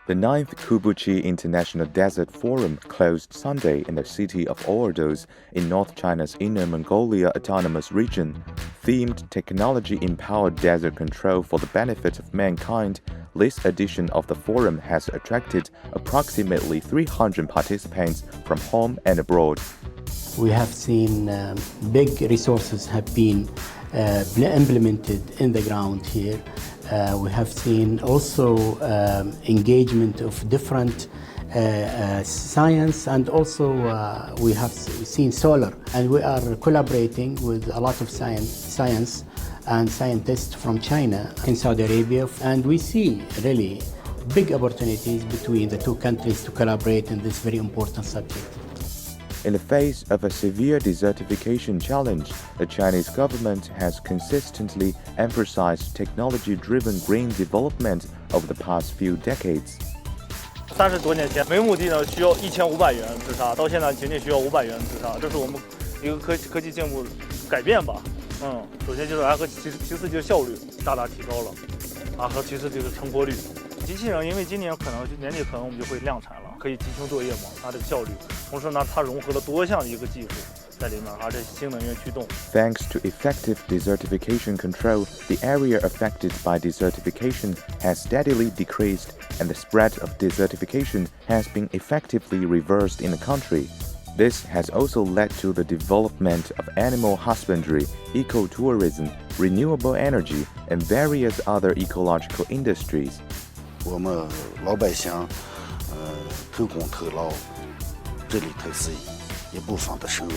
The 9th Kobuchi International Desert Forum closed Sunday in the city of Oordos in North China's Inner Mongolia Autonomous Region. Themed technology-empowered desert control for the benefit of mankind, this edition of the forum has attracted approximately 300 participants from home and abroad. We have seen big resources have been implemented in the ground here. We have seen also engagement of different science, and also we have seen solar, and we are collaborating with a lot of science and scientists from China and Saudi Arabia, and we see really big opportunities between the two countries to collaborate in this very important subject. In the face of a severe desertification challenge, the Chinese government has consistently emphasized technology-driven green development over the past few decades. 30多年前，每亩地呢需要1500元自杀，到现在仅仅需要500元自杀，这是我们一个科技进步改变吧。首先就是和其次就是效率大大提高了，和其次就是成活率。机器人因为今年可能年底可能我们就会量产了，可以集成作业嘛，它这个效率，同时呢它融合了多项一个技术在里面，这新能源驱动。Thanks to effective desertification control, the area affected by desertification has steadily decreased, and the spread of desertification has been effectively reversed in the country. This has also led to the development of animal husbandry, ecotourism, renewable energy, and various other ecological industries. 我们老百姓偷工偷劳，这里头是一部分的收入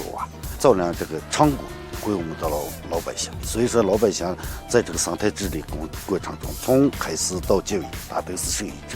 照亮这个成果归我们的老百姓。所以说老百姓在这个生态治理过程中，从开始到结尾，它都是受益者。